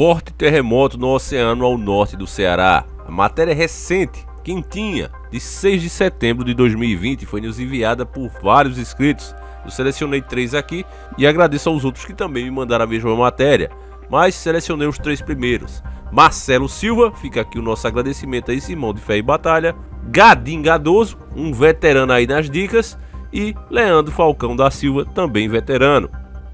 Forte terremoto no oceano ao norte do Ceará. A matéria é recente, quentinha, de 6 de setembro de 2020, foi nos enviada por vários inscritos. Eu selecionei 3 aqui e agradeço aos outros que também me mandaram a mesma matéria, mas selecionei os 3 primeiros. Marcelo Silva, fica aqui o nosso agradecimento a esse irmão de fé e batalha. Gadim Gadoso, um veterano aí nas dicas. E Leandro Falcão da Silva, também veterano.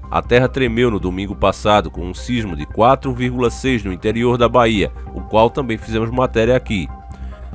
A terra tremeu no domingo passado com um sismo de 4,6 no interior da Bahia, o qual também fizemos matéria aqui.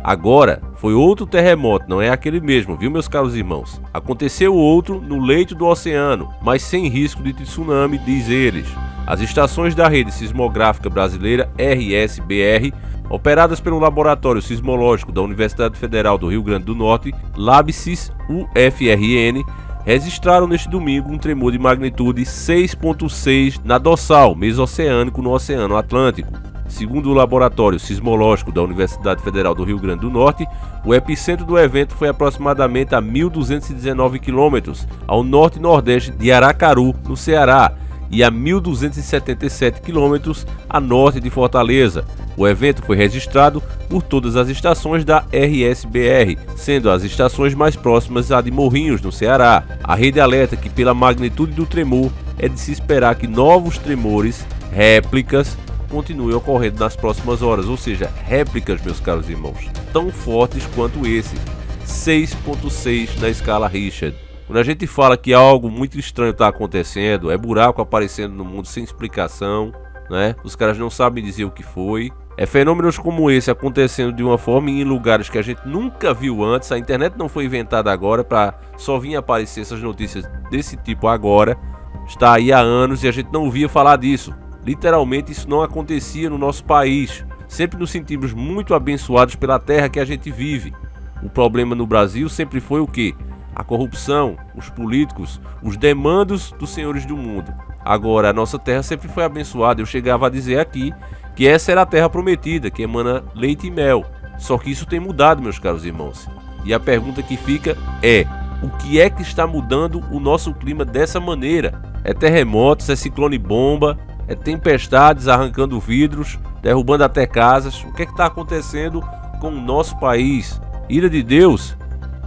Agora, foi outro terremoto, não é aquele mesmo, viu meus caros irmãos? Aconteceu outro no leito do oceano, mas sem risco de tsunami, diz eles. As estações da Rede Sismográfica Brasileira, RSBR, operadas pelo Laboratório Sismológico da Universidade Federal do Rio Grande do Norte, LabSIS-UFRN, registraram neste domingo um tremor de magnitude 6,6 na dorsal mesoceânico no Oceano Atlântico. Segundo o Laboratório Sismológico da Universidade Federal do Rio Grande do Norte, o epicentro do evento foi aproximadamente a 1.219 km ao norte e nordeste de Aracaru, no Ceará, e a 1.277 km a norte de Fortaleza. O evento foi registrado por todas as estações da RSBR, sendo as estações mais próximas a de Morrinhos, no Ceará. A rede alerta que, pela magnitude do tremor, é de se esperar que novos tremores, réplicas, continuem ocorrendo nas próximas horas, ou seja, réplicas, meus caros irmãos, tão fortes quanto esse, 6,6 na escala Richter. Quando a gente fala que algo muito estranho está acontecendo, é buraco aparecendo no mundo sem explicação, né? Os caras não sabem dizer o que foi. É fenômenos como esse acontecendo de uma forma em lugares que a gente nunca viu antes. A internet não foi inventada agora para só vir aparecer essas notícias desse tipo agora. Está aí há anos e a gente não ouvia falar disso. Literalmente isso não acontecia no nosso país. Sempre nos sentimos muito abençoados pela terra que a gente vive. O problema no Brasil sempre foi o quê? A corrupção, os políticos, os demandos dos senhores do mundo. Agora, a nossa terra sempre foi abençoada. Eu chegava a dizer aqui que essa era a terra prometida, que emana leite e mel. Só que isso tem mudado, meus caros irmãos. E a pergunta que fica é: o que é que está mudando o nosso clima dessa maneira? É terremotos, é ciclone bomba, é tempestades arrancando vidros, derrubando até casas. O que é que está acontecendo com o nosso país? Ira de Deus?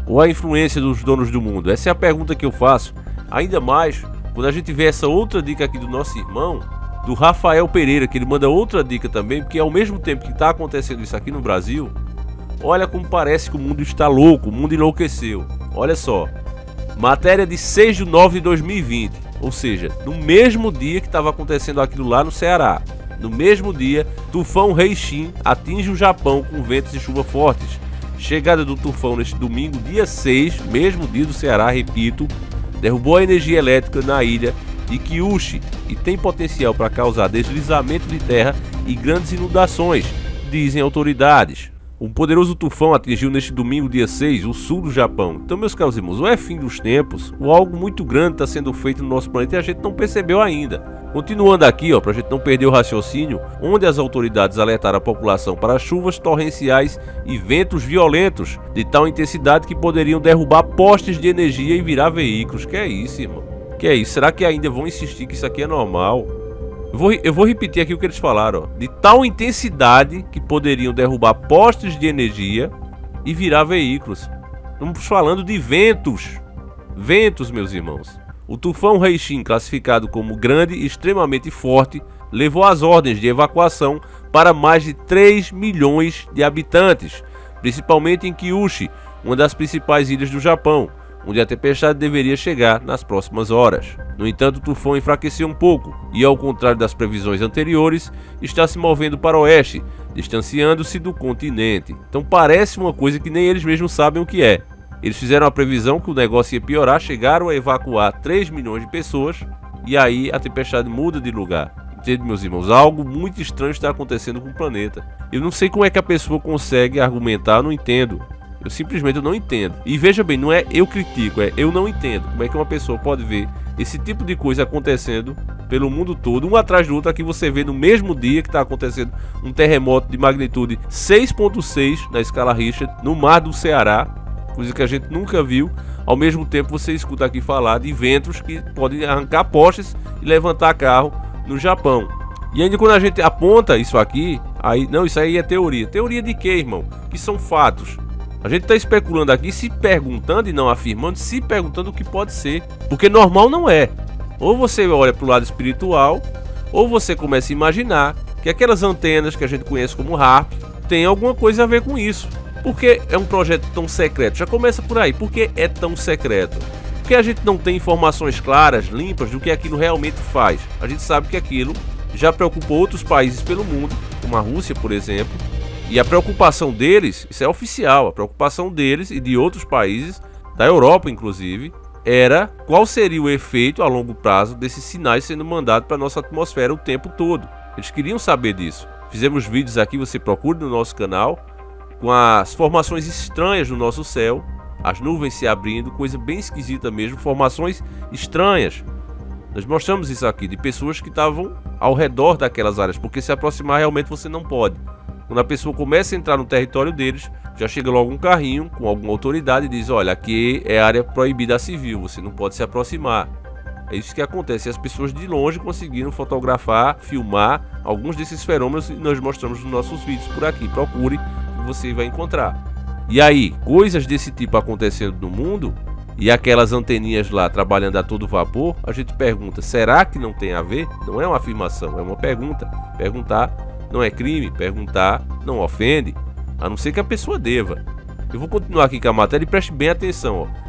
Ou a influência dos donos do mundo? Essa é a pergunta que eu faço. Ainda mais quando a gente vê essa outra dica aqui do nosso irmão, do Rafael Pereira, que ele manda outra dica também, porque ao mesmo tempo que está acontecendo isso aqui no Brasil, olha como parece que o mundo está louco, o mundo enlouqueceu. Olha só, matéria de 6 de nove de 2020, ou seja, no mesmo dia que estava acontecendo aquilo lá no Ceará. No mesmo dia, tufão Heishin atinge o Japão com ventos e chuva fortes. Chegada do tufão neste domingo, dia 6, mesmo dia do Ceará, repito, derrubou a energia elétrica na ilha de Kyushu e tem potencial para causar deslizamento de terra e grandes inundações, dizem autoridades. Um poderoso tufão atingiu neste domingo, dia 6, o sul do Japão. Então, meus caros irmãos, ou é fim dos tempos, ou algo muito grande está sendo feito no nosso planeta e a gente não percebeu ainda. Continuando aqui, para a gente não perder o raciocínio, onde as autoridades alertaram a população para chuvas torrenciais e ventos violentos de tal intensidade que poderiam derrubar postes de energia e virar veículos. Que é isso, irmão? Que é isso? Será que ainda vão insistir que isso aqui é normal? Eu vou repetir aqui o que eles falaram, de tal intensidade que poderiam derrubar postes de energia e virar veículos. Estamos falando de ventos. Ventos, meus irmãos. O tufão Heishin, classificado como grande e extremamente forte, levou as ordens de evacuação para mais de 3 milhões de habitantes, principalmente em Kyushu, uma das principais ilhas do Japão, onde a tempestade deveria chegar nas próximas horas. No entanto, o tufão enfraqueceu um pouco e, ao contrário das previsões anteriores, está se movendo para o oeste, distanciando-se do continente. Então parece uma coisa que nem eles mesmos sabem o que é. Eles fizeram a previsão que o negócio ia piorar, chegaram a evacuar 3 milhões de pessoas e aí a tempestade muda de lugar. Entende, meus irmãos? Algo muito estranho está acontecendo com o planeta. Eu não sei como é que a pessoa consegue argumentar, eu não entendo. Eu simplesmente não entendo. E veja bem, não é eu critico, é eu não entendo. Como é que uma pessoa pode ver esse tipo de coisa acontecendo pelo mundo todo, um atrás do outro? Aqui você vê no mesmo dia que está acontecendo um terremoto de magnitude 6,6 na escala Richter no mar do Ceará, coisa que a gente nunca viu. Ao mesmo tempo você escuta aqui falar de ventos que podem arrancar postes e levantar carro no Japão. E ainda quando a gente aponta isso aqui, aí não, isso aí é teoria. Teoria de quê, irmão? Que são fatos. A gente está especulando aqui, se perguntando e não afirmando, se perguntando o que pode ser. Porque normal não é. Ou você olha para o lado espiritual, ou você começa a imaginar que aquelas antenas que a gente conhece como HAARP tem alguma coisa a ver com isso. Por que é um projeto tão secreto? Já começa por aí. Por que é tão secreto? Porque a gente não tem informações claras, limpas, do que aquilo realmente faz. A gente sabe que aquilo já preocupou outros países pelo mundo, como a Rússia, por exemplo. E a preocupação deles, isso é oficial, a preocupação deles e de outros países, da Europa inclusive, era qual seria o efeito a longo prazo desses sinais sendo mandados para a nossa atmosfera o tempo todo. Eles queriam saber disso. Fizemos vídeos aqui, você procura no nosso canal, com as formações estranhas no nosso céu, as nuvens se abrindo, coisa bem esquisita mesmo, formações estranhas. Nós mostramos isso aqui, de pessoas que estavam ao redor daquelas áreas, porque se aproximar realmente você não pode. Quando a pessoa começa a entrar no território deles, já chega logo um carrinho com alguma autoridade e diz: olha, aqui é área proibida civil, você não pode se aproximar. É isso que acontece. E as pessoas de longe conseguiram fotografar, filmar alguns desses fenômenos e nós mostramos nos nossos vídeos por aqui. Procure que você vai encontrar. E aí, coisas desse tipo acontecendo no mundo e aquelas anteninhas lá trabalhando a todo vapor, a gente pergunta: será que não tem a ver? Não é uma afirmação, é uma pergunta. Perguntar não é crime, perguntar não ofende, a não ser que a pessoa deva. Eu vou continuar aqui com a matéria e preste bem atenção, ó.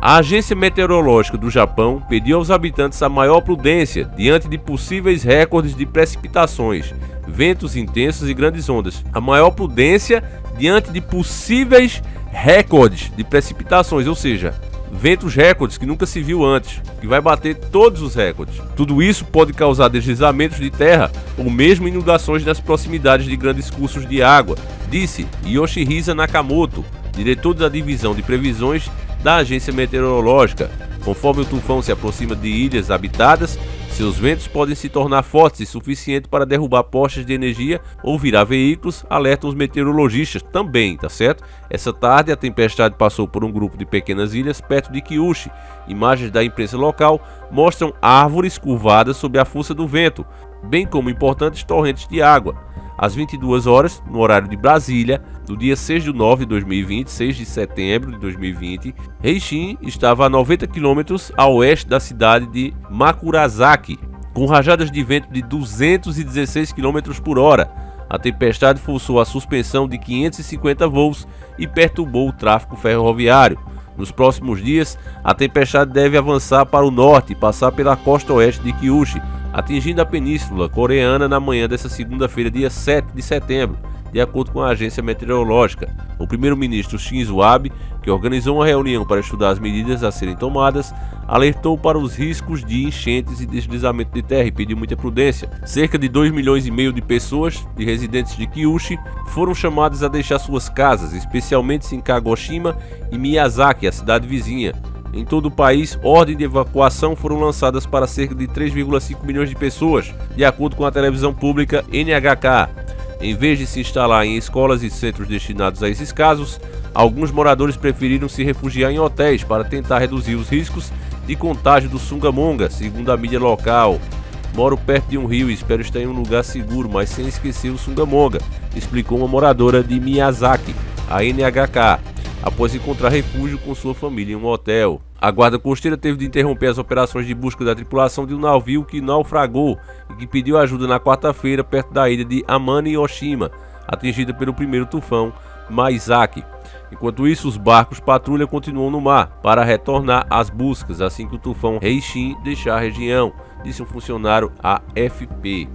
A Agência Meteorológica do Japão pediu aos habitantes a maior prudência diante de possíveis recordes de precipitações, ventos intensos e grandes ondas. A maior prudência diante de possíveis recordes de precipitações, ou seja, ventos recordes que nunca se viu antes, que vai bater todos os recordes. Tudo isso pode causar deslizamentos de terra ou mesmo inundações nas proximidades de grandes cursos de água, disse Yoshihisa Nakamoto, diretor da divisão de previsões da agência meteorológica. Conforme o tufão se aproxima de ilhas habitadas, seus ventos podem se tornar fortes e suficientes para derrubar postes de energia ou virar veículos, alertam os meteorologistas também, tá certo? Essa tarde a tempestade passou por um grupo de pequenas ilhas perto de Kyushu. Imagens da imprensa local mostram árvores curvadas sob a força do vento, bem como importantes torrentes de água. Às 22 horas, no horário de Brasília, do dia 6 de 9 de 2020, 6 de setembro de 2020, Heishin estava a 90 km a oeste da cidade de Makurazaki, com rajadas de vento de 216 km por hora. A tempestade forçou a suspensão de 550 voos e perturbou o tráfego ferroviário. Nos próximos dias, a tempestade deve avançar para o norte e passar pela costa oeste de Kyushu, atingindo a península coreana na manhã desta segunda-feira, dia 7 de setembro, de acordo com a agência meteorológica. O primeiro-ministro Shinzo Abe, que organizou uma reunião para estudar as medidas a serem tomadas, alertou para os riscos de enchentes e deslizamento de terra e pediu muita prudência. Cerca de 2,5 milhões de pessoas, de residentes de Kyushu, foram chamadas a deixar suas casas, especialmente em Kagoshima e Miyazaki, a cidade vizinha. Em todo o país, ordens de evacuação foram lançadas para cerca de 3,5 milhões de pessoas, de acordo com a televisão pública NHK. Em vez de se instalar em escolas e centros destinados a esses casos, alguns moradores preferiram se refugiar em hotéis para tentar reduzir os riscos de contágio do Sungamonga, segundo a mídia local. Moro perto de um rio e espero estar em um lugar seguro, mas sem esquecer o Sungamonga, explicou uma moradora de Miyazaki, a NHK, após encontrar refúgio com sua família em um hotel. A guarda costeira teve de interromper as operações de busca da tripulação de um navio que naufragou e que pediu ajuda na quarta-feira perto da ilha de Amane-Oshima, atingida pelo primeiro tufão Maizaki. Enquanto isso, os barcos patrulha continuam no mar para retornar às buscas assim que o tufão Heishin deixar a região, disse um funcionário AFP.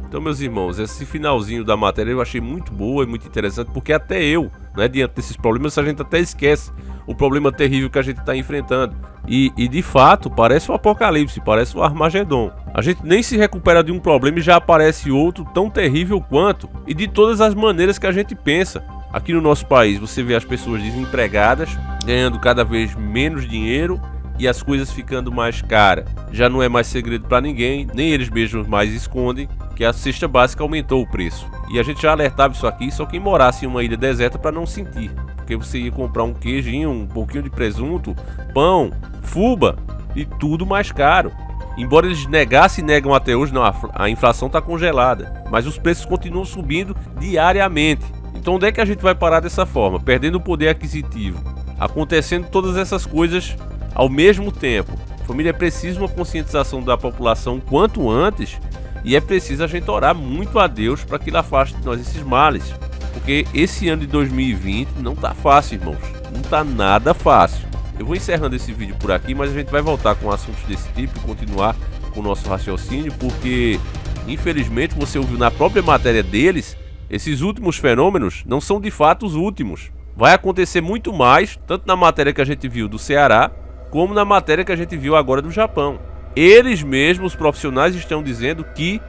Então, meus irmãos, esse finalzinho da matéria eu achei muito boa e muito interessante, porque até eu, né, diante desses problemas, a gente até esquece o problema terrível que a gente está enfrentando. E de fato, parece o apocalipse, parece o Armagedon. A gente nem se recupera de um problema e já aparece outro tão terrível quanto, e de todas as maneiras que a gente pensa. Aqui no nosso país, você vê as pessoas desempregadas, ganhando cada vez menos dinheiro e as coisas ficando mais caras. Já não é mais segredo para ninguém, nem eles mesmos mais escondem, que a cesta básica aumentou o preço. E a gente já alertava isso aqui, só quem morasse em uma ilha deserta para não sentir. Porque você ia comprar um queijinho, um pouquinho de presunto, pão, fubá e tudo mais caro. Embora eles negassem e negam até hoje, não, a inflação está congelada, mas os preços continuam subindo diariamente. Então onde é que a gente vai parar dessa forma? Perdendo o poder aquisitivo, acontecendo todas essas coisas ao mesmo tempo. Família, é preciso uma conscientização da população quanto antes, e é preciso a gente orar muito a Deus para que Ele afaste de nós esses males. Porque esse ano de 2020 não tá fácil, irmãos. Não tá nada fácil. Eu vou encerrando esse vídeo por aqui, mas a gente vai voltar com assuntos desse tipo e continuar com o nosso raciocínio, porque infelizmente você ouviu na própria matéria deles, esses últimos fenômenos não são de fato os últimos. Vai acontecer muito mais, tanto na matéria que a gente viu do Ceará, como na matéria que a gente viu agora do Japão. Eles mesmos, os profissionais, estão dizendo que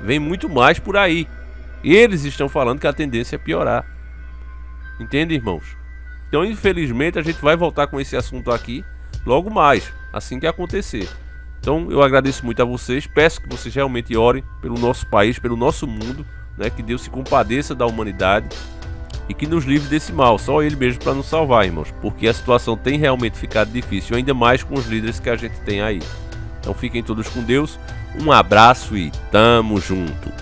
vem muito mais por aí. Eles estão falando que a tendência é piorar. Entende, irmãos? Então, infelizmente, a gente vai voltar com esse assunto aqui logo mais, assim que acontecer. Então, eu agradeço muito a vocês. Peço que vocês realmente orem pelo nosso país, pelo nosso mundo, né? Que Deus se compadeça da humanidade e que nos livre desse mal. Só Ele mesmo para nos salvar, irmãos. Porque a situação tem realmente ficado difícil, ainda mais com os líderes que a gente tem aí. Então, fiquem todos com Deus. Um abraço e tamo junto.